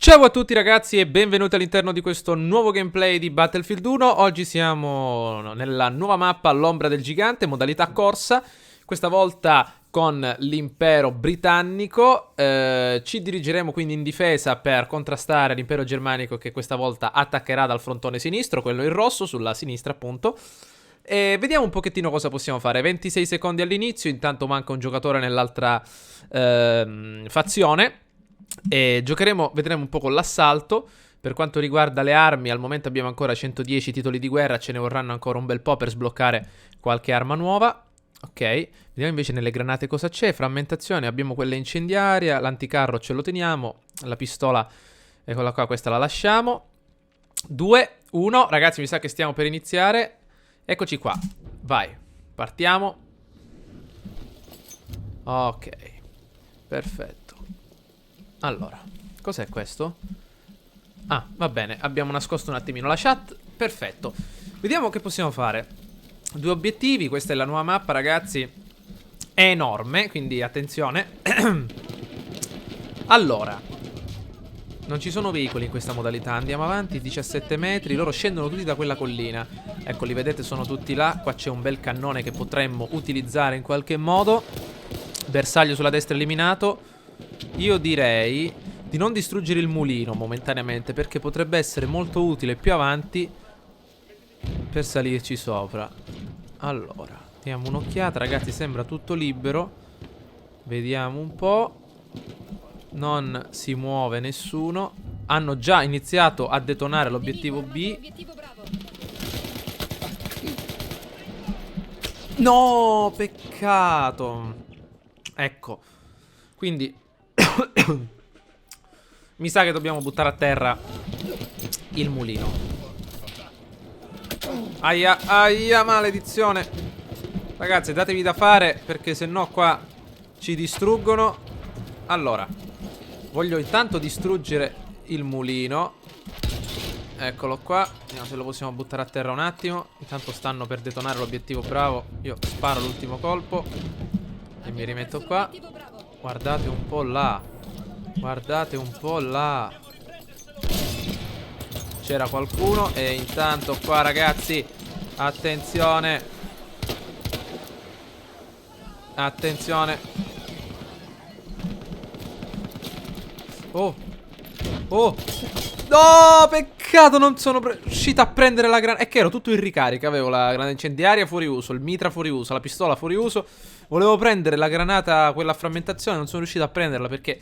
Ciao a tutti ragazzi e benvenuti all'interno di questo nuovo gameplay di Battlefield 1. Oggi siamo nella nuova mappa L'Ombra del Gigante, modalità corsa. Questa volta con l'impero britannico. Ci dirigeremo quindi in difesa per contrastare l'impero germanico che questa volta attaccherà dal frontone sinistro, quello in rosso, sulla sinistra appunto. E vediamo un pochettino cosa possiamo fare. 26 secondi all'inizio, intanto manca un giocatore nell'altra fazione. E vedremo un po' con l'assalto. Per quanto riguarda le armi, al momento abbiamo ancora 110 titoli di guerra. Ce ne vorranno ancora un bel po' per sbloccare qualche arma nuova. Ok, vediamo invece nelle granate cosa c'è. Frammentazione, abbiamo quella incendiaria. L'anticarro ce lo teniamo. La pistola, eccola qua, questa la lasciamo. 2, 1, ragazzi mi sa che stiamo per iniziare. Eccoci qua, vai, partiamo. Ok, perfetto. Allora, cos'è questo? Ah, va bene, abbiamo nascosto un attimino la chat. Perfetto. Vediamo che possiamo fare. Due obiettivi, questa è la nuova mappa, ragazzi. È enorme, quindi attenzione. Allora, non ci sono veicoli in questa modalità. Andiamo avanti, 17 metri. Loro scendono tutti da quella collina. Ecco, li vedete, sono tutti là. Qua c'è un bel cannone che potremmo utilizzare in qualche modo. Bersaglio sulla destra eliminato. Io direi di non distruggere il mulino momentaneamente, perché potrebbe essere molto utile più avanti per salirci sopra. Allora, diamo un'occhiata, ragazzi, sembra tutto libero. Vediamo un po'. Non si muove nessuno. Hanno già iniziato a detonare l'obiettivo B. No, peccato. Ecco, quindi mi sa che dobbiamo buttare a terra il mulino. Aia, aia, maledizione. Ragazzi, datevi da fare, perché se no qua ci distruggono. Allora, voglio intanto distruggere il mulino. Eccolo qua. Vediamo se lo possiamo buttare a terra un attimo. Intanto stanno per detonare l'obiettivo bravo. Io sparo l'ultimo colpo e mi rimetto qua. Guardate un po' là. Guardate un po' là. C'era qualcuno. E intanto qua, ragazzi, attenzione. Attenzione. Oh. Oh. No, peccato, non sono riuscito a prendere la granata. È che ero tutto in ricarica. Avevo la granata incendiaria fuori uso, il mitra fuori uso, la pistola fuori uso. Volevo prendere la granata, quella a frammentazione. Non sono riuscito a prenderla perché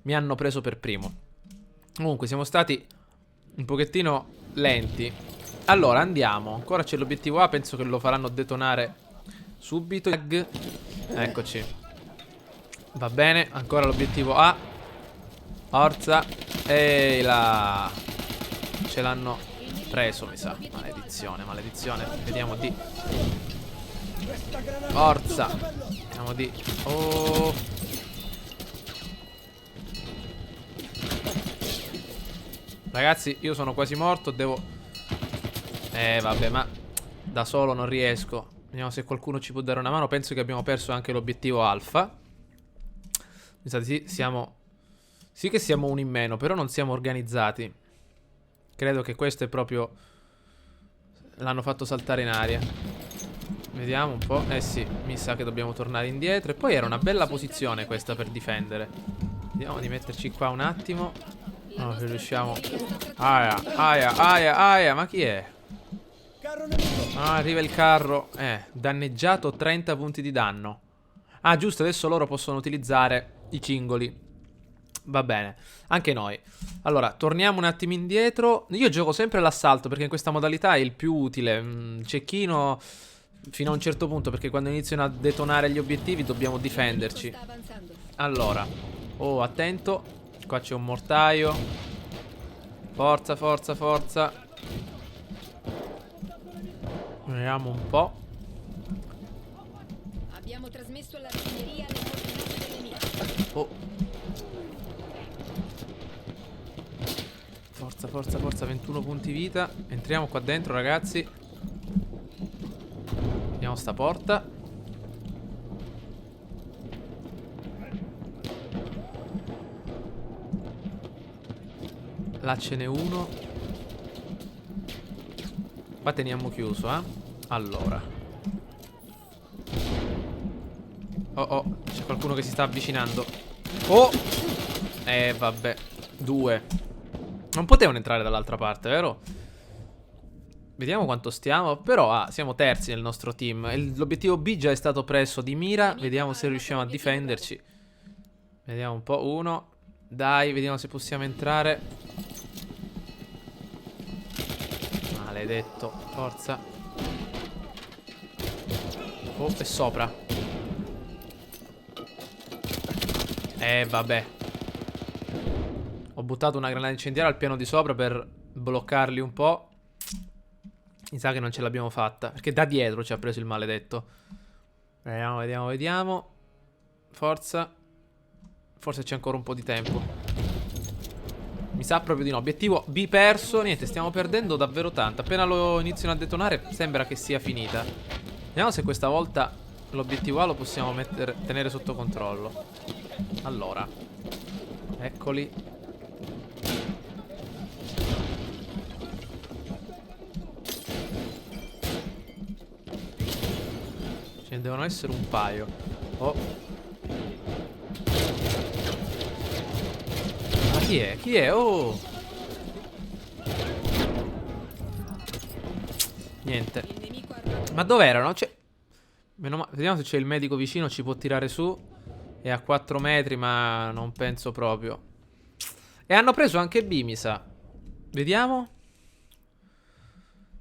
mi hanno preso per primo. Comunque siamo stati un pochettino lenti. Allora andiamo. Ancora c'è l'obiettivo A. Penso che lo faranno detonare subito. Eccoci. Va bene. Ancora l'obiettivo A. Forza. Ehi là. Ce l'hanno preso, mi sa. Maledizione, maledizione. Vediamo di... Forza. Vediamo di... Oh. Ragazzi, io sono quasi morto. Devo... vabbè, ma da solo non riesco. Vediamo se qualcuno ci può dare una mano. Penso che abbiamo perso anche l'obiettivo alfa. Mi sa di sì, siamo... Sì che siamo uno in meno, però non siamo organizzati. Credo che questo è proprio... L'hanno fatto saltare in aria. Vediamo un po'. Eh sì, mi sa che dobbiamo tornare indietro. E poi era una bella posizione questa per difendere. Vediamo di metterci qua un attimo. No, se riusciamo. Aia, aia, aia, aia. Ma chi è? Ah, arriva il carro. Danneggiato 30 punti di danno. Ah, giusto, adesso loro possono utilizzare i cingoli. Va bene, anche noi. Allora, torniamo un attimo indietro. Io gioco sempre l'assalto perché in questa modalità è il più utile. Cecchino fino a un certo punto, perché quando iniziano a detonare gli obiettivi dobbiamo difenderci. Allora, oh, attento. Qua c'è un mortaio. Forza, forza, forza. Vediamo un po'. Abbiamo trasmesso l'artiglieria alle coordinate del nemico. Oh. Forza, forza, forza, 21 punti vita. Entriamo qua dentro, ragazzi. Vediamo sta porta. Là ce n'è uno. Qua teniamo chiuso, eh. Allora. Oh oh, c'è qualcuno che si sta avvicinando. Oh! Vabbè. 2. Non potevano entrare dall'altra parte, vero? Vediamo quanto stiamo. Però siamo terzi nel nostro team. L'obiettivo B già è stato preso di mira. Vediamo se riusciamo a difenderci. Vediamo un po'. 1. Dai, vediamo se possiamo entrare. Maledetto. Forza. Oh, è sopra. Vabbè. Ho buttato una granata incendiaria al piano di sopra per bloccarli un po'. Mi sa che non ce l'abbiamo fatta, perché da dietro ci ha preso il maledetto. Vediamo, vediamo, vediamo. Forza. Forse c'è ancora un po' di tempo. Mi sa proprio di no. Obiettivo B perso. Niente, stiamo perdendo davvero tanto. Appena lo iniziano a detonare sembra che sia finita. Vediamo se questa volta l'obiettivo A lo possiamo tenere sotto controllo. Allora. Eccoli. Ce ne devono essere un paio. Oh. Ma chi è? Chi è? Oh. Niente. Ma dov'erano? Vediamo se c'è il medico vicino. Ci può tirare su. È a 4 metri, ma non penso proprio. E hanno preso anche B, mi sa. Vediamo.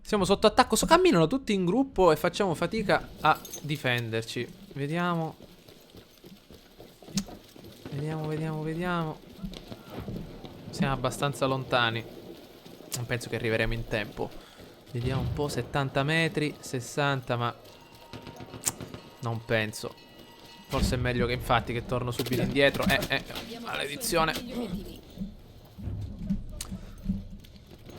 Siamo sotto attacco. Camminano tutti in gruppo e facciamo fatica a difenderci. Vediamo. Vediamo, vediamo, vediamo. Siamo abbastanza lontani. Non penso che arriveremo in tempo. Vediamo un po'. 70 metri, 60, ma non penso. Forse è meglio che infatti che torno subito indietro. Maledizione.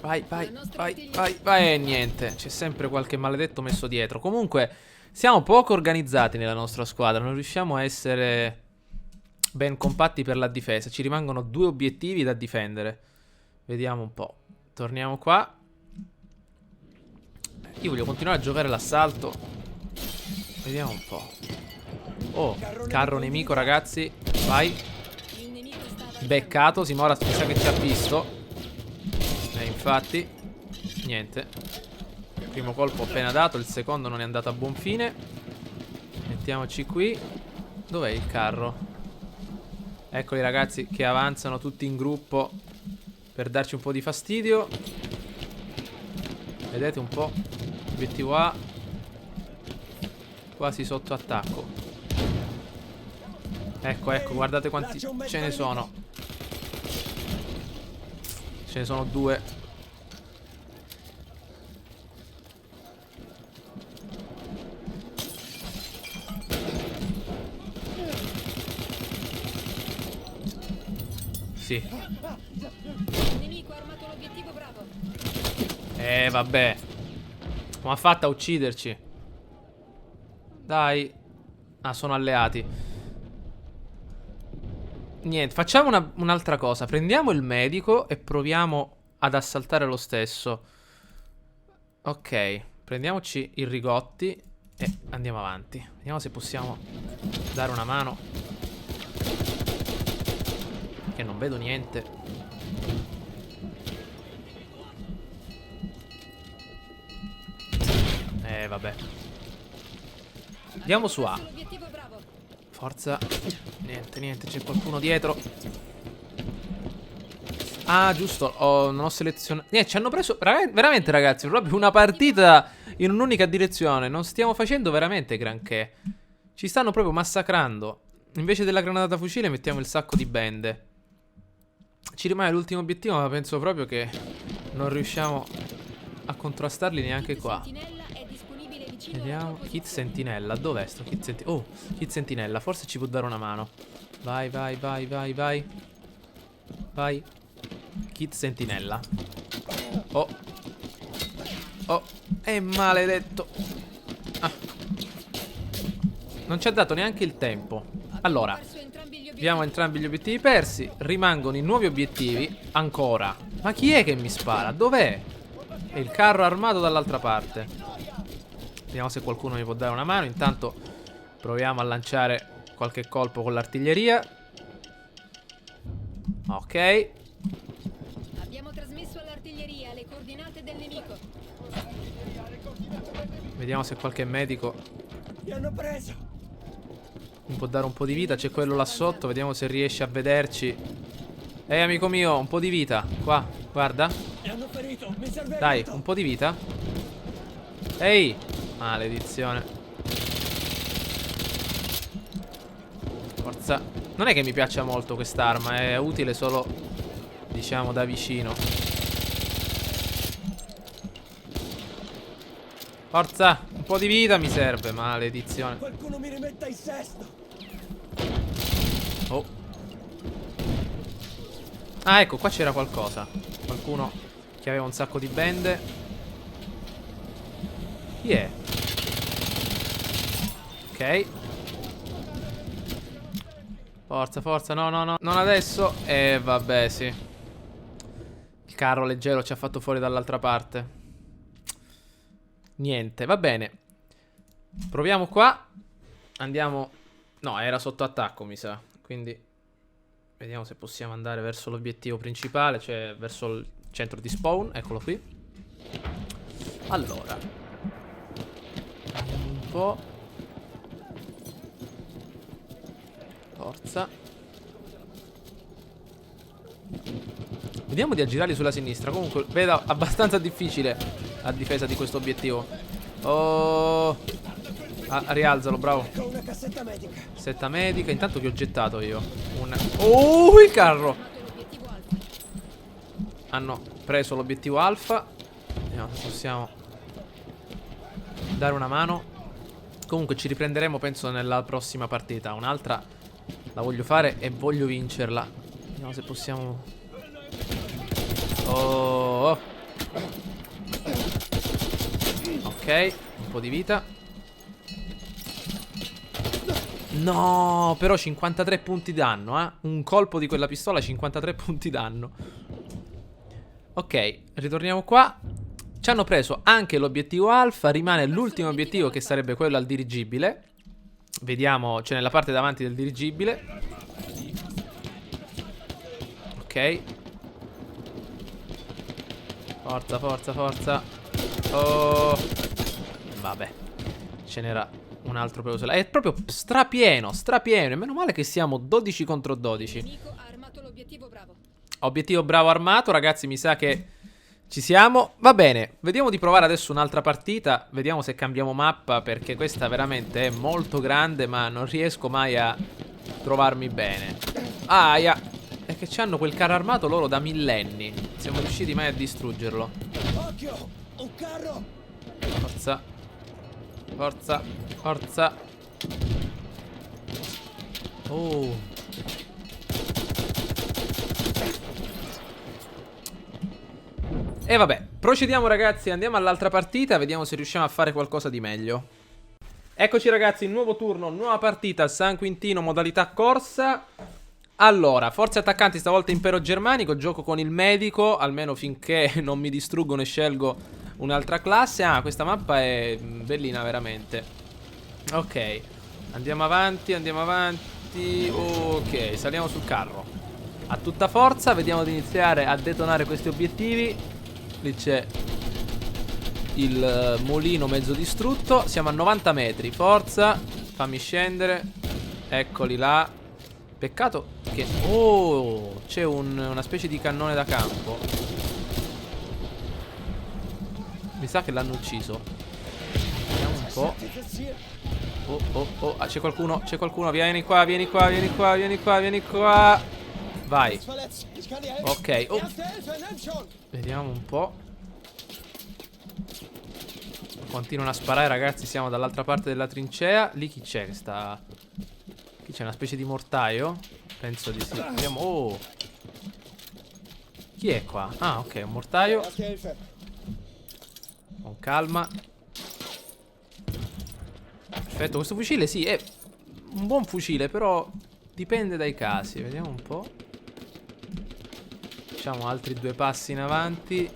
Vai, vai, vai, vai, vai. E niente, c'è sempre qualche maledetto messo dietro. Comunque, siamo poco organizzati nella nostra squadra. Non riusciamo a essere ben compatti per la difesa. Ci rimangono 2 obiettivi da difendere. Vediamo un po'. Torniamo qua. Io voglio continuare a giocare l'assalto. Vediamo un po'. Oh, carro nemico, ragazzi. Vai. Beccato, Simora mi sa che ci ha visto. Infatti, niente. Il primo colpo appena dato, il secondo non è andato a buon fine. Mettiamoci qui. Dov'è il carro? Eccoli ragazzi che avanzano tutti in gruppo per darci un po' di fastidio. Vedete un po'. Obiettivo A. Quasi sotto attacco. Ecco, ecco, guardate quanti ce ne sono. Ce ne sono 2. Sì. Il nemico ha armato l'obiettivo, bravo. Vabbè. Come ha fatto a ucciderci? Dai. Ah, sono alleati. Niente, facciamo un'altra cosa. Prendiamo il medico e proviamo ad assaltare lo stesso. Ok. Prendiamoci i rigotti e andiamo avanti. Vediamo se possiamo dare una mano. Che non vedo niente. Vabbè. Andiamo su A. Forza. Niente, niente, c'è qualcuno dietro. Ah, giusto, non ho selezionato. Niente, ci hanno preso veramente ragazzi, proprio una partita in un'unica direzione. Non stiamo facendo veramente granché. Ci stanno proprio massacrando. Invece della granata fucile mettiamo il sacco di bende. Ci rimane l'ultimo obiettivo, ma penso proprio che non riusciamo a contrastarli neanche qua. Vediamo. Kit sentinella. Dov'è sto kit sentinella? Oh, kit sentinella. Forse ci può dare una mano. Vai, vai, vai, vai, vai. Vai. Kit sentinella. Oh. Oh. Maledetto. Ah. Non ci ha dato neanche il tempo. Allora, abbiamo entrambi gli obiettivi persi. Rimangono i nuovi obiettivi. Ancora. Ma chi è che mi spara? Dov'è? È il carro armato dall'altra parte. Vediamo se qualcuno mi può dare una mano. Intanto proviamo a lanciare qualche colpo con l'artiglieria. Ok. Abbiamo trasmesso all'artiglieria le coordinate del nemico. Vediamo se qualche medico Mi hanno preso. mi può dare un po' di vita. C'è quello là sotto. Vediamo se riesce a vederci. Ehi, amico mio, un po' di vita. Qua, guarda. Mi hanno ferito. Mi serve Dai, aiuto. un po' di vita. Ehi. Maledizione. Forza. Non è che mi piaccia molto quest'arma. È utile solo, diciamo, da vicino. Forza. Un po' di vita mi serve. Maledizione. Qualcuno mi rimetta in sesto. Oh. Ah, ecco, qua c'era qualcosa. Qualcuno che aveva un sacco di bende. Chi è? Ok. Forza, forza. No, no, no. Non adesso. Vabbè, sì. Il carro leggero ci ha fatto fuori dall'altra parte. Niente, va bene. Proviamo qua. Andiamo. No, era sotto attacco, mi sa. Quindi vediamo se possiamo andare verso l'obiettivo principale, cioè verso il centro di spawn. Eccolo qui. Allora, un po'. Forza. Vediamo di aggirarli sulla sinistra. Comunque vedo abbastanza difficile la difesa di questo obiettivo. Oh. Rialzalo, bravo. Con una cassetta medica. Setta medica. Intanto che ho gettato io Oh, il carro. L'obiettivo alfa. Hanno preso l'obiettivo alfa. Vediamo se possiamo dare una mano. Comunque ci riprenderemo penso nella prossima partita. Un'altra la voglio fare e voglio vincerla. Vediamo se possiamo. Oh. Ok, un po' di vita. No, però 53 punti danno, eh. Un colpo di quella pistola, 53 punti danno. Ok, ritorniamo qua. Ci hanno preso anche l'obiettivo alfa. Rimane l'ultimo obiettivo che sarebbe quello al dirigibile. Vediamo, c'è nella parte davanti del dirigibile. Ok. Forza, forza, forza. Oh. Vabbè. Ce n'era un altro peso. È proprio strapieno, strapieno. E meno male che siamo 12 contro 12. Nemico ha armato l'obiettivo bravo. Obiettivo bravo armato, ragazzi, mi sa che ci siamo. Va bene, vediamo di provare adesso un'altra partita. Vediamo se cambiamo mappa, perché questa veramente è molto grande, ma non riesco mai a trovarmi bene. Aia. È che c'hanno quel carro armato loro da millenni. Siamo riusciti mai a distruggerlo. Occhio! Un carro! Forza. Forza. Forza. Oh. E vabbè, procediamo ragazzi, andiamo all'altra partita, vediamo se riusciamo a fare qualcosa di meglio. Eccoci ragazzi, nuovo turno, nuova partita, San Quintino, modalità corsa. Allora, forze attaccanti, stavolta impero germanico, gioco con il medico, almeno finché non mi distruggono e scelgo un'altra classe. Ah, questa mappa è bellina veramente. Ok, andiamo avanti, andiamo avanti. Ok, saliamo sul carro a tutta forza, vediamo di iniziare a detonare questi obiettivi. Lì c'è il mulino mezzo distrutto. Siamo a 90 metri. Forza, fammi scendere. Eccoli là. Peccato che... Oh, c'è una specie di cannone da campo. Mi sa che l'hanno ucciso. Vediamo un po'. Oh, oh, oh, c'è qualcuno, c'è qualcuno. Vieni qua, vieni qua, vieni qua, vieni qua, vieni qua. Vai. Ok, oh. Vediamo un po'. Continuano a sparare ragazzi. Siamo dall'altra parte della trincea. Lì chi c'è che sta... Qui c'è una specie di mortaio. Penso di sì. Vediamo. Oh. Chi è qua? Ah ok, un mortaio. Con calma. Perfetto, questo fucile sì, è un buon fucile, però dipende dai casi. Vediamo un po'. Facciamo altri 2 passi in avanti.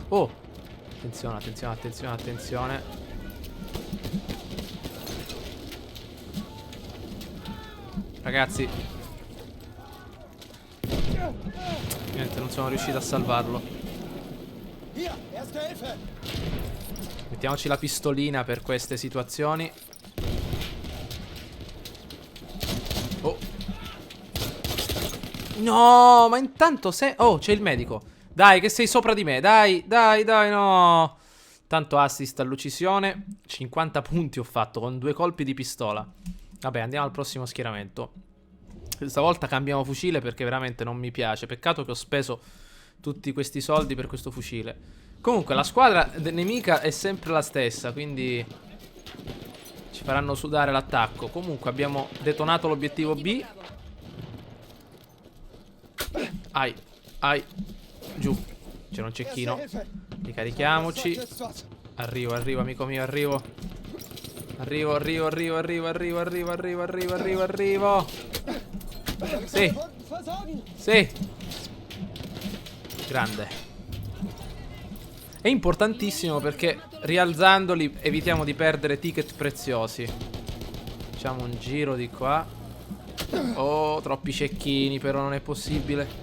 Oh! Attenzione, attenzione, attenzione, attenzione. Ragazzi. Niente, non sono riuscito a salvarlo. Hier, erste Hilfe! Mettiamoci la pistolina per queste situazioni. Oh. No, ma intanto se... Oh, c'è il medico. Dai, che sei sopra di me. Dai, dai, dai, no. Tanto assist all'uccisione. 50 punti ho fatto con 2 colpi di pistola. Vabbè, andiamo al prossimo schieramento. Stavolta cambiamo fucile perché veramente non mi piace. Peccato che ho speso tutti questi soldi per questo fucile. Comunque, la squadra nemica è sempre la stessa, quindi ci faranno sudare l'attacco. Comunque, abbiamo detonato l'obiettivo B. Ai, ai. Giù. C'è un cecchino. Ricarichiamoci. Arrivo, arrivo, amico mio, arrivo. Arrivo, arrivo, arrivo, arrivo, arrivo, arrivo, arrivo, arrivo, arrivo, arrivo. Sì. Sì. Grande. È importantissimo perché rialzandoli evitiamo di perdere ticket preziosi. Facciamo un giro di qua. Oh, troppi cecchini, però non è possibile.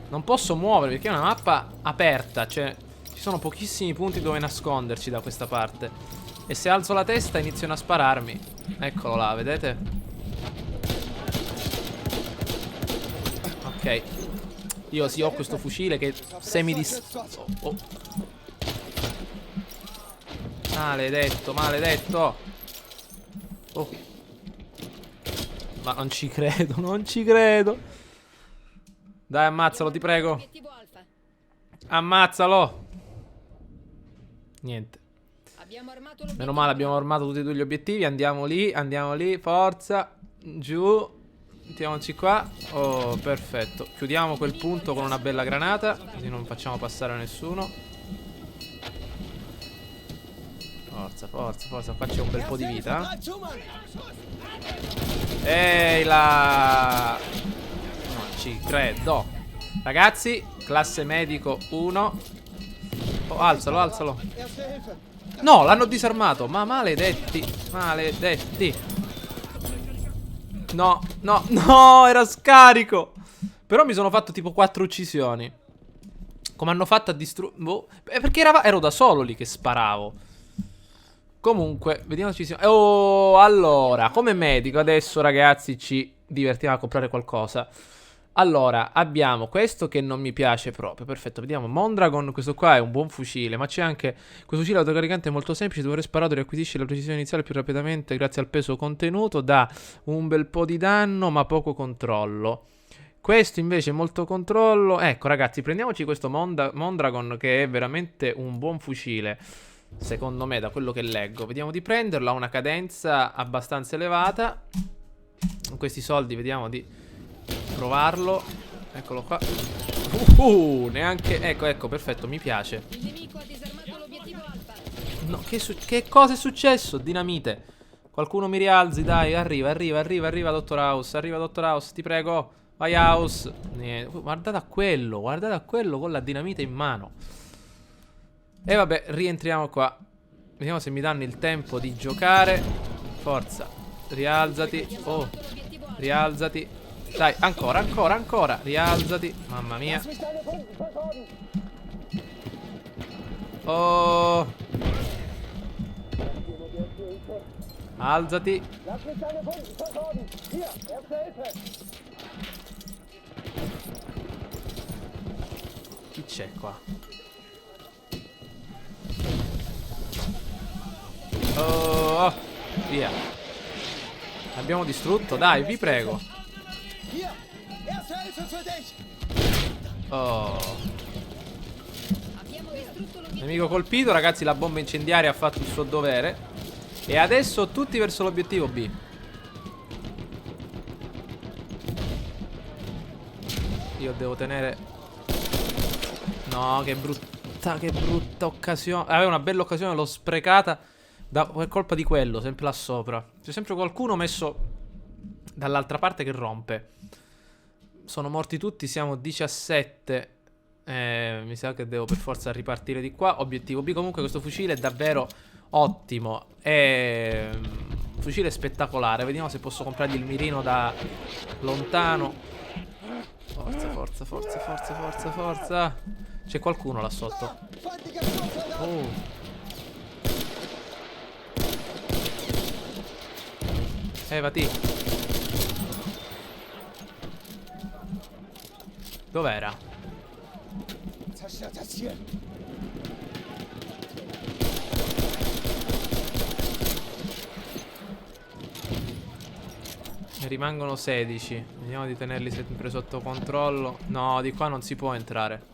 Non posso muovere perché è una mappa aperta. Cioè, ci sono pochissimi punti dove nasconderci da questa parte. E se alzo la testa iniziano a spararmi. Eccolo là, vedete? Ok. Io sì ho questo fucile che oh, oh. Maledetto, maledetto. Oh. Ma non ci credo, non ci credo. Dai, ammazzalo, ti prego. Obiettivo Alfa. Ammazzalo. Niente. Abbiamo armato l'obiettivo. Meno male, abbiamo armato tutti e due gli obiettivi. Andiamo lì, forza. Giù. Mettiamoci qua. Oh, perfetto. Chiudiamo quel punto con una bella granata, così non facciamo passare nessuno. Forza, forza, forza. Qua c'è un bel po' di vita. Ehi là. Non ci credo. Ragazzi, classe medico 1. Oh, alzalo, alzalo. No, l'hanno disarmato. Ma maledetti. Maledetti. No, no, no, era scarico. Però mi sono fatto tipo 4 uccisioni. Come hanno fatto a distruggere? Boh. Perché ero da solo lì che sparavo. Comunque, vediamo se ci siamo. Oh, allora, come medico adesso, ragazzi, ci divertiamo a comprare qualcosa. Allora, abbiamo questo che non mi piace proprio. Perfetto, vediamo. Mondragon, questo qua è un buon fucile. Ma c'è anche questo fucile autocaricante molto semplice. Dovrei sparato riacquisisce la precisione iniziale più rapidamente grazie al peso contenuto. Dà un bel po' di danno ma poco controllo. Questo invece è molto controllo. Ecco, ragazzi, prendiamoci questo Mondragon che è veramente un buon fucile. Secondo me, da quello che leggo. Vediamo di prenderlo. Ha una cadenza abbastanza elevata. Con questi soldi vediamo di provarlo. Eccolo qua. Neanche. Ecco, ecco, perfetto, mi piace. Il nemico ha disarmato l'obiettivo Alfa. No, che cosa è successo? Dinamite. Qualcuno mi rialzi, dai, arriva, arriva, arriva, arriva, Dottor House. Arriva, Dottor House, ti prego. Vai, House. Guardate a quello con la dinamite in mano. E vabbè, rientriamo qua. Vediamo se mi danno il tempo di giocare. Forza. Rialzati. Oh. Rialzati. Dai, ancora, ancora, ancora. Rialzati. Mamma mia. Oh. Alzati. Chi c'è qua? Oh. Via. Abbiamo distrutto, dai, vi prego. Oh. Abbiamo distrutto l'obiettivo. Nemico colpito, ragazzi, la bomba incendiaria ha fatto il suo dovere. E adesso tutti verso l'obiettivo B. Io devo tenere. No, che brutta occasione. Aveva una bella occasione, l'ho sprecata per colpa di quello, sempre là sopra. C'è sempre qualcuno messo dall'altra parte che rompe. Sono morti tutti, siamo 17. Mi sa che devo per forza ripartire di qua. Obiettivo B. Comunque questo fucile è davvero ottimo. È un fucile spettacolare. Vediamo se posso comprargli il mirino da lontano. Forza, forza, forza, forza, forza, forza. C'è qualcuno là sotto. Oh. Evati. Dov'era? Zerstört das Ziel. Ne rimangono 16. Vediamo di tenerli sempre sotto controllo. No, di qua non si può entrare.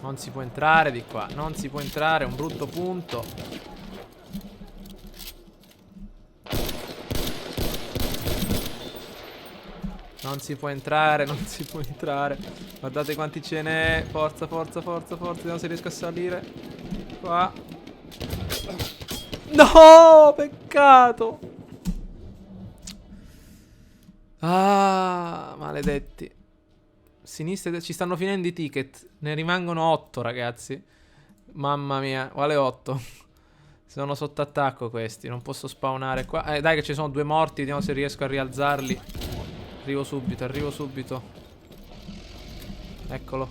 Non si può entrare di qua. Non si può entrare, è un brutto punto. Non si può entrare, non si può entrare. Guardate quanti ce n'è. Forza, forza, forza, forza. Vediamo se riesco a salire. Qua. No, peccato. Ah, maledetti. Sinistra, ci stanno finendo i ticket. Ne rimangono 8, ragazzi. Mamma mia, quale 8? Sono sotto attacco questi. Non posso spawnare qua. Dai che ci sono 2 morti. Vediamo se riesco a rialzarli. Arrivo subito, arrivo subito. Eccolo.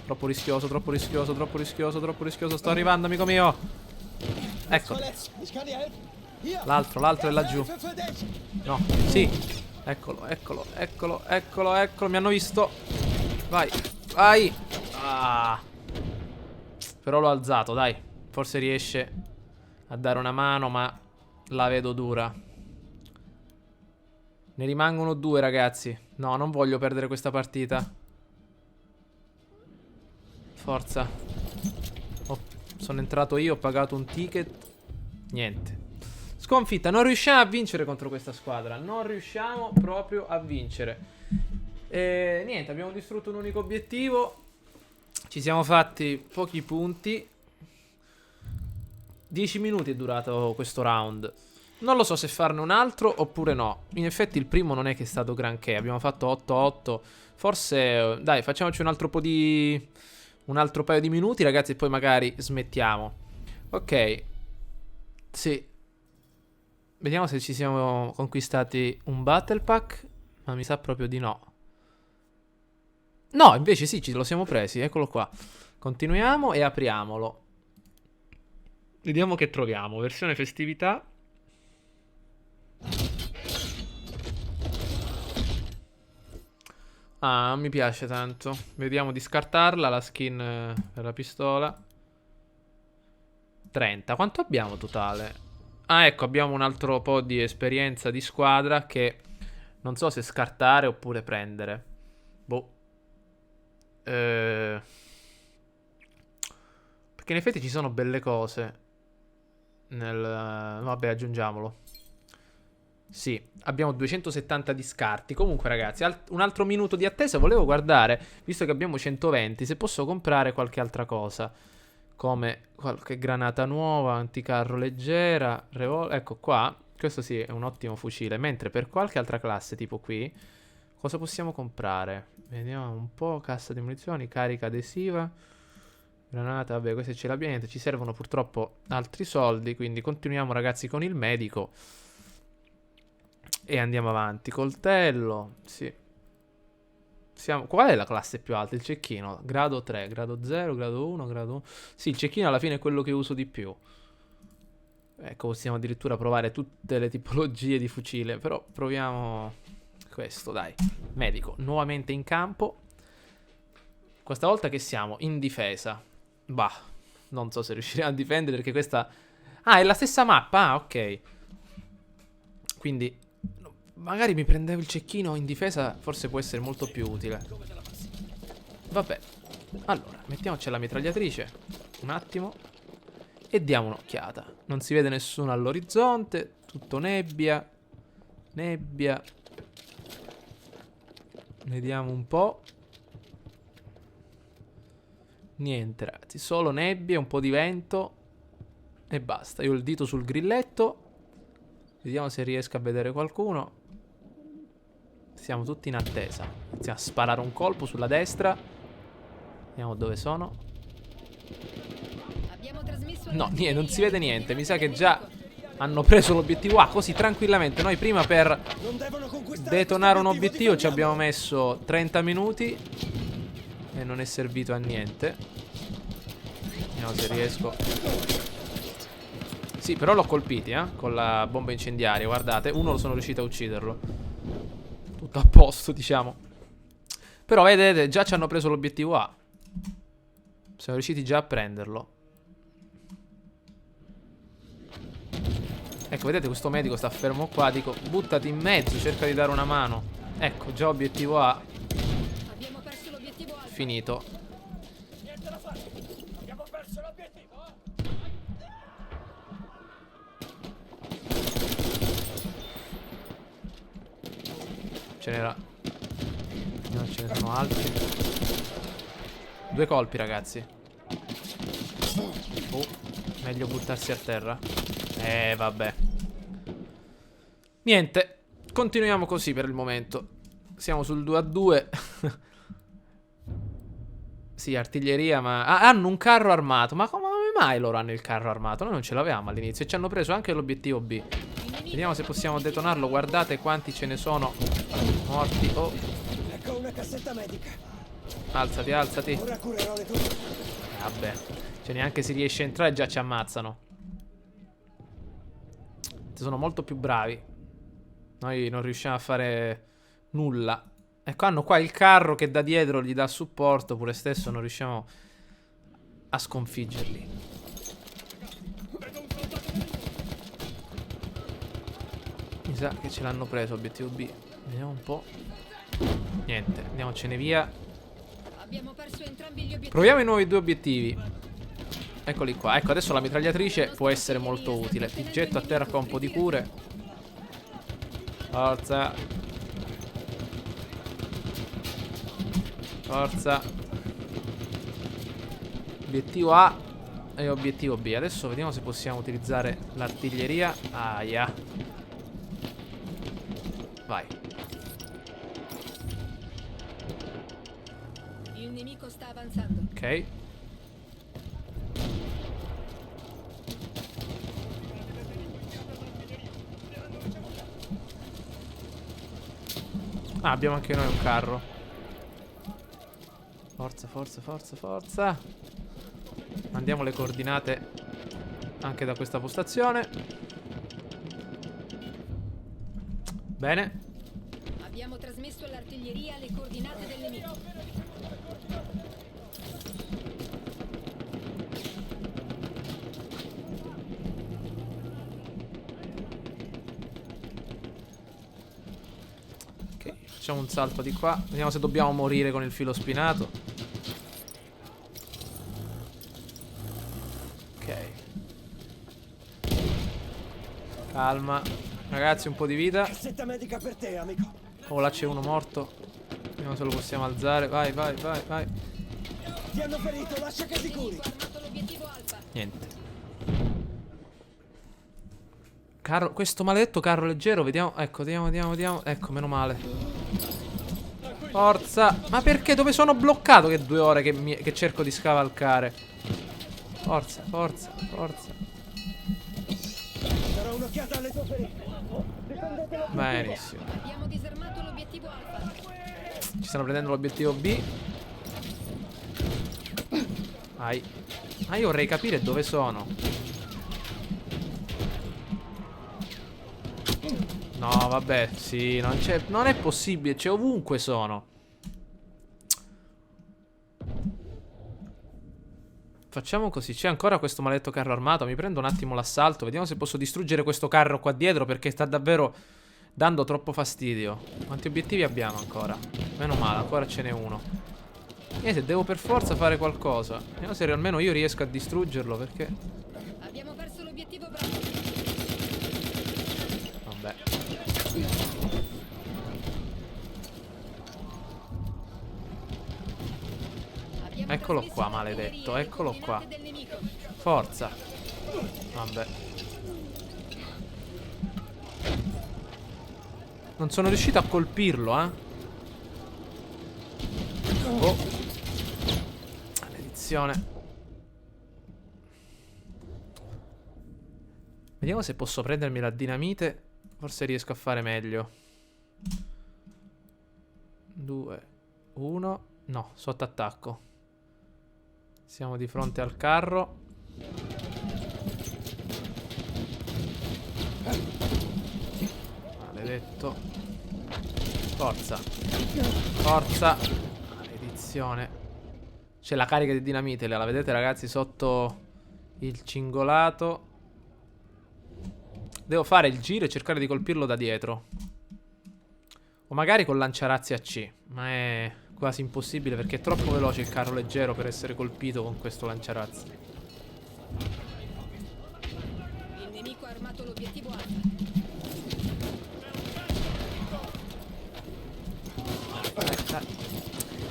Troppo rischioso, troppo rischioso, troppo rischioso, troppo rischioso. Sto arrivando, amico mio. Ecco. L'altro è laggiù. No, sì. Eccolo, eccolo, eccolo, eccolo, eccolo. Mi hanno visto. Vai, vai. Ah. Però l'ho alzato, dai. Forse riesce a dare una mano, ma la vedo dura. Ne rimangono 2, ragazzi. No, non voglio perdere questa partita. Forza. Sono entrato io, ho pagato un ticket. Niente. Sconfitta, non riusciamo a vincere contro questa squadra. Non riusciamo proprio a vincere. Niente, abbiamo distrutto un unico obiettivo. Ci siamo fatti pochi punti. 10 minuti è durato questo round. Non lo so se farne un altro oppure no. In effetti il primo non è che è stato granché. Abbiamo fatto 8-8. Forse, dai, facciamoci un altro paio di minuti, ragazzi, e poi magari smettiamo. Ok. Sì. Vediamo se ci siamo conquistati un battle pack. Ma mi sa proprio di no. No, invece sì, ce lo siamo presi. Eccolo qua. Continuiamo e apriamolo. Vediamo che troviamo. Versione festività. Ah, non mi piace tanto. Vediamo di scartarla, la skin per la pistola. 30. Quanto abbiamo totale? Ah, ecco, abbiamo un altro po' di esperienza di squadra che non so se scartare oppure prendere. Boh. Perché in effetti ci sono belle cose vabbè, aggiungiamolo. Sì, abbiamo 270 di scarti. Comunque, ragazzi, un altro minuto di attesa. Volevo guardare, visto che abbiamo 120, se posso comprare qualche altra cosa. Come qualche granata nuova, anticarro leggera, ecco qua. Questo sì, è un ottimo fucile. Mentre per qualche altra classe, tipo qui, cosa possiamo comprare? Vediamo un po'. Cassa di munizioni, carica adesiva, granata, vabbè, queste ce l'abbiamo. Ci servono purtroppo altri soldi, quindi continuiamo, ragazzi, con il medico. E andiamo avanti. Coltello. Sì. Qual è la classe più alta? Il cecchino. Grado 3, grado 0, grado 1, grado 1. Sì, il cecchino alla fine è quello che uso di più. Ecco, possiamo addirittura provare tutte le tipologie di fucile. Però proviamo questo, dai. Medico, nuovamente in campo. Questa volta che siamo in difesa. Bah, non so se riusciremo a difendere perché questa... Ah, è la stessa mappa? Ah, ok. Quindi... magari mi prendevo il cecchino in difesa, forse può essere molto più utile. Vabbè. Allora, mettiamoci la mitragliatrice. Un attimo. E diamo un'occhiata. Non si vede nessuno all'orizzonte. Tutto nebbia. Nebbia. Vediamo un po'. Niente, ragazzi. Solo nebbia, un po' di vento. E basta. Io ho il dito sul grilletto. Vediamo se riesco a vedere qualcuno. Siamo tutti in attesa. Iniziamo a sparare un colpo sulla destra. Vediamo dove sono. Abbiamo trasmesso No, all'artiglieria non si vede le niente. Mi coordinate sa che del già nemico. hanno preso l'obiettivo A così tranquillamente. Noi prima per Non devono conquistare detonare un questo obiettivo ci difendiamo. abbiamo messo 30 minuti. E non è servito a niente. Vediamo se riesco. Sì, però l'ho colpiti, con la bomba incendiaria, guardate. Uno sono riuscito a ucciderlo. Tutto a posto, diciamo. Però vedete, già ci hanno preso l'obiettivo A. Siamo riusciti già a prenderlo. Ecco, vedete, questo medico sta fermo qua. Dico, buttati in mezzo, cerca di dare una mano. Ecco, già obiettivo A Abbiamo perso l'obiettivo Alfa. finito. Niente da fare. Abbiamo perso l'obiettivo. Ce n'era. No, ce ne sono altri. 2 colpi, ragazzi. Oh, meglio buttarsi a terra. Vabbè. Niente. Continuiamo così per il momento. Siamo sul 2-2. Sì, artiglieria, ma... hanno un carro armato. Ma come mai loro hanno il carro armato? Noi non ce l'avevamo all'inizio. E ci hanno preso anche l'obiettivo B. Vediamo se possiamo detonarlo. Guardate quanti ce ne sono morti. Oh, Ecco una cassetta medica. alzati, alzati. Ora curerò le tue. Vabbè, cioè neanche si riesce a entrare e già ci ammazzano. Sono molto più bravi. Noi non riusciamo a fare nulla. Ecco, hanno qua il carro che da dietro gli dà supporto. Pure stesso non riusciamo a sconfiggerli. Mi sa che ce l'hanno preso, obiettivo B. Vediamo un po'. Niente, andiamocene via. Abbiamo perso entrambi gli obiettivi. Proviamo i nuovi 2 obiettivi. Eccoli qua. Ecco, adesso la mitragliatrice può essere molto utile. Ti getto a terra qua un po' di cure. Forza. Forza. Obiettivo A e obiettivo B. Adesso vediamo se possiamo utilizzare l'artiglieria. Aia. Vai. Il nemico sta avanzando. Ok. Ah, abbiamo anche noi un carro. Forza, forza, forza, forza. Mandiamo le coordinate anche da questa postazione. Bene. Abbiamo trasmesso all'artiglieria le coordinate del nemico. Ok, facciamo un salto di qua. Vediamo se dobbiamo morire con il filo spinato. Ok. Calma. Ragazzi, un po' di vita. Cassetta medica per te, amico. Oh, là c'è uno morto. Vediamo se lo possiamo alzare. Vai, vai, vai, vai. Ti hanno ferito, lascia che ti Il curi. nemico ha armato l'obiettivo Alfa. Niente. Carro, questo maledetto carro leggero, vediamo. Ecco, vediamo, vediamo, vediamo. Ecco, meno male. Forza. Ma perché? Dove sono bloccato? Che 2 ore che cerco di scavalcare. Forza, forza, forza. Darò un'occhiata alle tue ferite. Benissimo. Abbiamo disarmato l'obiettivo Alfa. Ci stanno prendendo l'obiettivo B. Vai. Ma io vorrei capire dove sono. No, vabbè, sì, non è possibile, cioè ovunque sono. Facciamo così, c'è ancora questo maledetto carro armato. Mi prendo un attimo l'assalto, vediamo se posso distruggere questo carro qua dietro, perché sta davvero dando troppo fastidio. Quanti obiettivi abbiamo ancora? Meno male, ancora ce n'è uno. Niente, devo per forza fare qualcosa. Vediamo se almeno io riesco a distruggerlo, perché... Abbiamo perso l'obiettivo Bravo. Vabbè. Abbiamo Eccolo trasmesso qua, all'artiglieria maledetto, le eccolo qua. coordinate del nemico. Forza. Vabbè. Non sono riuscito a colpirlo, eh. Oh. Maledizione. Vediamo se posso prendermi la dinamite. Forse riesco a fare meglio. 2, 1. No, sotto attacco. Siamo di fronte al carro. Maledetto. Forza. Forza. Maledizione. C'è la carica di dinamite. La vedete, ragazzi, sotto il cingolato. Devo fare il giro e cercare di colpirlo da dietro. O magari con lanciarazzi a C. Ma è quasi impossibile perché è troppo veloce il carro leggero per essere colpito con questo lanciarazzi. Il nemico ha armato l'obiettivo A.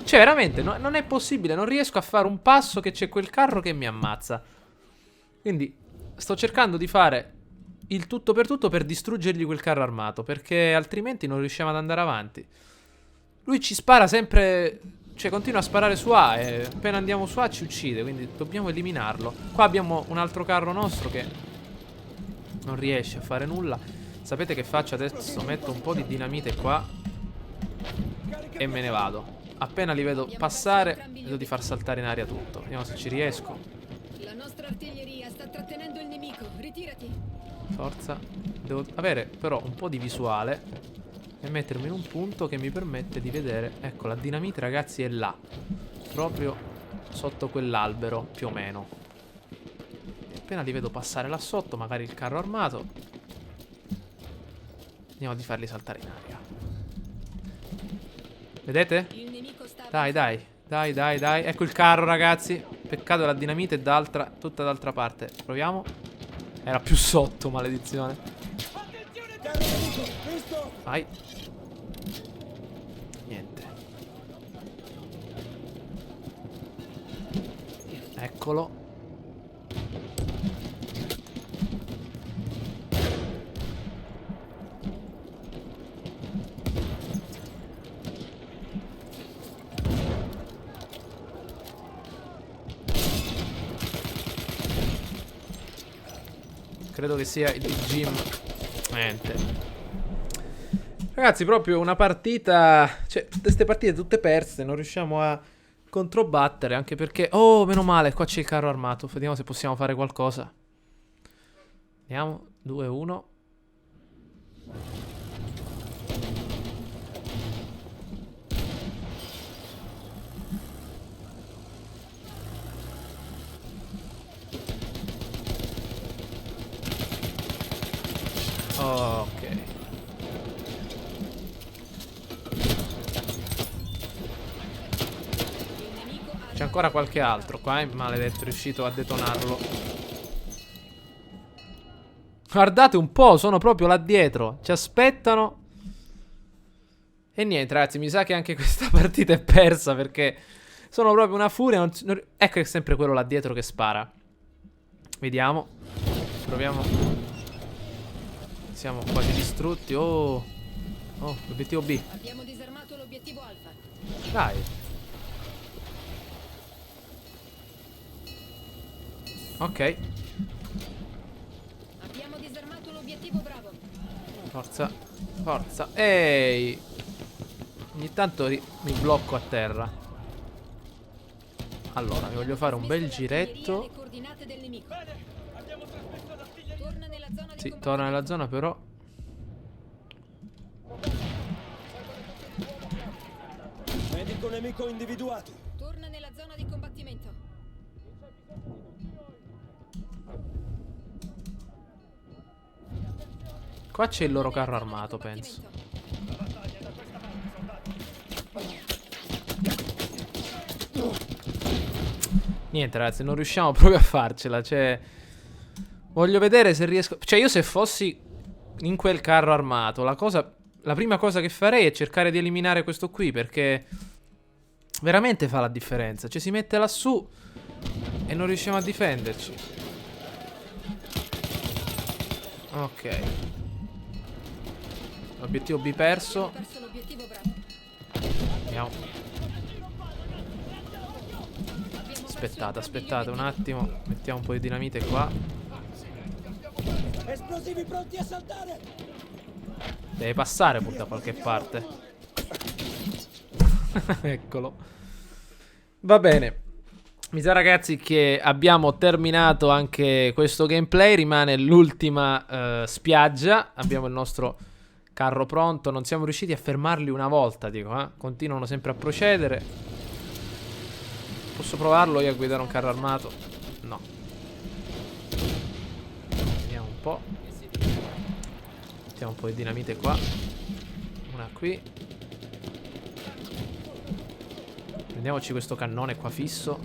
Cioè veramente non è possibile. Non riesco a fare un passo che c'è quel carro che mi ammazza. Quindi sto cercando di fare il tutto per distruggergli quel carro armato, perché altrimenti non riusciamo ad andare avanti. Lui ci spara sempre, cioè continua a sparare su A e appena andiamo su A ci uccide, quindi dobbiamo eliminarlo. Qua abbiamo un altro carro nostro che non riesce a fare nulla. Sapete che faccio adesso? Metto un po' di dinamite qua e me ne vado. Appena li vedo passare vedo di far saltare in aria tutto. Vediamo se ci riesco. La nostra artiglieria sta trattenendo il nemico. Ritirati. Forza. Devo avere però un po' di visuale e mettermi in un punto che mi permette di vedere. Ecco, la dinamite, ragazzi, è là, proprio sotto quell'albero, più o meno. E appena li vedo passare là sotto, magari il carro armato, vediamo di farli saltare in aria. Vedete? Il nemico sta Dai. Ecco il carro, ragazzi. Peccato, la dinamite è tutta d'altra parte. Proviamo. Era più sotto, maledizione. Vai. Niente. Eccolo. Credo che sia il gym. Niente. Ragazzi, proprio una partita. Cioè, tutte queste partite tutte perse. Non riusciamo a controbattere. Anche perché. Oh, meno male, qua c'è il carro armato. Vediamo se possiamo fare qualcosa. Andiamo. 2-1. Ok. C'è ancora qualche altro qua, maledetto, è riuscito a detonarlo. Guardate un po', sono proprio là dietro. Ci aspettano. E niente, ragazzi, mi sa che anche questa partita è persa perché sono proprio una furia. Ecco, è sempre quello là dietro che spara. Vediamo. Proviamo. Siamo quasi distrutti. Oh, l'obiettivo B. Abbiamo disarmato l'obiettivo Alfa. Dai. Ok. Abbiamo disarmato l'obiettivo Bravo. Forza. Forza. Ehi. Ogni tanto mi blocco a terra. Allora, mi voglio fare un bel giretto. Le coordinate del nemico. Bene, abbiamo trasmesso l'artiglieria. Torna nella zona di Sì, torna nella zona però. Medico nemico individuato. Torna nella zona di combattimento. Qua c'è il loro carro armato, penso. Niente, ragazzi, non riusciamo proprio a farcela. Cioè, voglio vedere se riesco. Cioè, io se fossi in quel carro armato, la prima cosa che farei è cercare di eliminare questo qui, perché veramente fa la differenza. Cioè, si mette lassù e non riusciamo a difenderci. Ok. Obiettivo B perso. Abbiamo perso l'obiettivo Bravo. Andiamo. Abbiamo Aspettate, perso aspettate un entrambi gli attimo. Mettiamo un po' di dinamite qua. Esplosivi pronti a saltare! Deve passare pur da qualche parte. Eccolo. Va bene. Mi sa ragazzi che abbiamo terminato anche questo gameplay. Rimane l'ultima spiaggia. Abbiamo il nostro carro pronto. Non siamo riusciti a fermarli una volta, dico, eh. Continuano sempre a procedere. Posso provarlo io a guidare un carro armato? No. Vediamo un po'. Mettiamo un po' di dinamite qua. Una qui. Prendiamoci questo cannone qua fisso.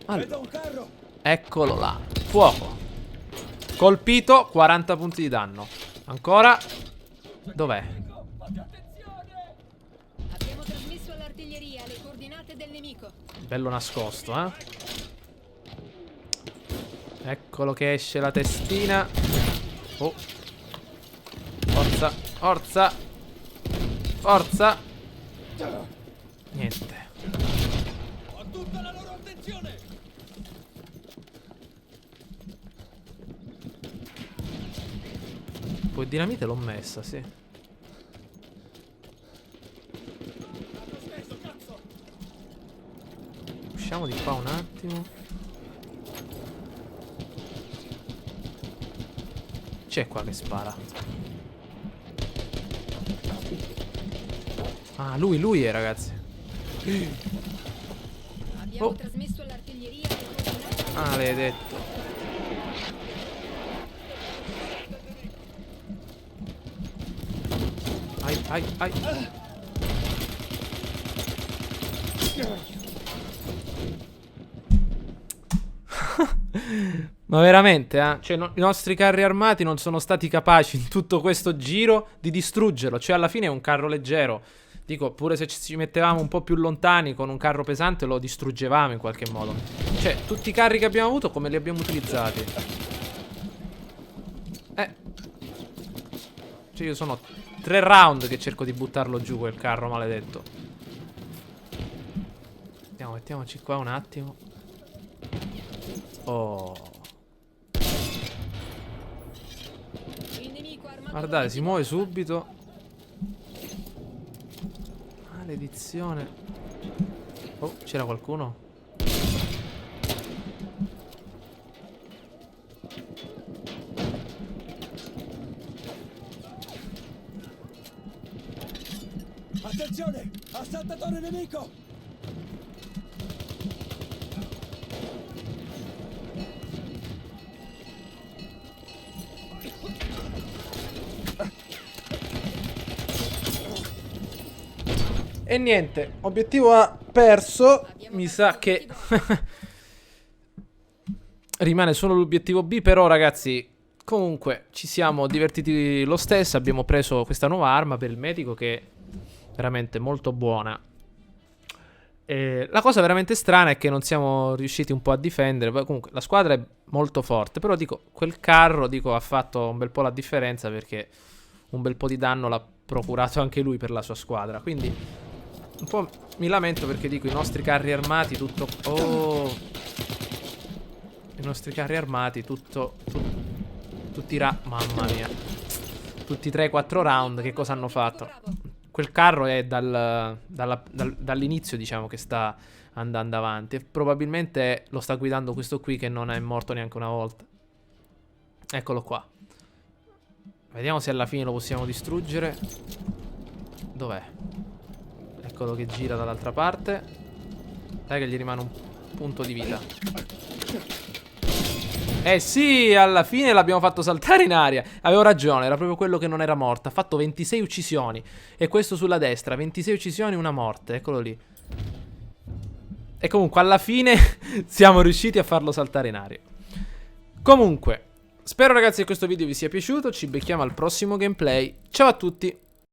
Vedo un carro! Eccolo là. Fuoco. Colpito, 40 punti di danno. Ancora. Dov'è? Fate attenzione! Abbiamo trasmesso all'artiglieria le coordinate del nemico. Bello nascosto, eh. Eccolo che esce la testina. Oh. Forza, forza. Forza. Niente. Ho tutta la loro attenzione! Un po' di dinamite l'ho messa, sì. Hanno smesso, cazzo! Usciamo di qua un attimo. C'è qua che spara. Ah, lui è, ragazzi. Abbiamo Oh. trasmesso all'artiglieria le coordinate. Maledetto. Ai, ai, ai. Ma veramente, eh? Cioè, i nostri carri armati non sono stati capaci in tutto questo giro di distruggerlo. Cioè, alla fine è un carro leggero. Dico, pure se ci mettevamo un po' più lontani con un carro pesante lo distruggevamo in qualche modo. Cioè, tutti i carri che abbiamo avuto come li abbiamo utilizzati? Cioè, io sono 3 round che cerco di buttarlo giù quel carro maledetto. Andiamo, mettiamoci qua un attimo. Oh. Il nemico armato. Guardate, si muove subito. Maledizione. Oh, c'era qualcuno? Attenzione! Assaltatore nemico! E niente, obiettivo A perso. Mi sa che rimane solo l'obiettivo B. Però ragazzi, comunque ci siamo divertiti lo stesso. Abbiamo preso questa nuova arma per il medico che è veramente molto buona. La cosa veramente strana è che non siamo riusciti un po' a difendere. Poi comunque la squadra è molto forte. Però dico, quel carro ha fatto un bel po' la differenza, perché un bel po' di danno l'ha procurato anche lui per la sua squadra. Quindi un po' mi lamento, perché dico, i nostri carri armati tutto... Oh! I nostri carri armati tutti mamma mia. Tutti 3-4 round che cosa hanno fatto? Quel carro è dall'inizio, diciamo, che sta andando avanti. E probabilmente lo sta guidando questo qui, che non è morto neanche una volta. Eccolo qua. Vediamo se alla fine lo possiamo distruggere. Dov'è? Eccolo che gira dall'altra parte. Dai che gli rimane un punto di vita. Eh sì, alla fine l'abbiamo fatto saltare in aria. Avevo ragione, era proprio quello che non era morto. Ha fatto 26 uccisioni. E questo sulla destra, 26 uccisioni, una morte. Eccolo lì. E comunque alla fine siamo riusciti a farlo saltare in aria. Comunque, spero ragazzi che questo video vi sia piaciuto. Ci becchiamo al prossimo gameplay. Ciao a tutti.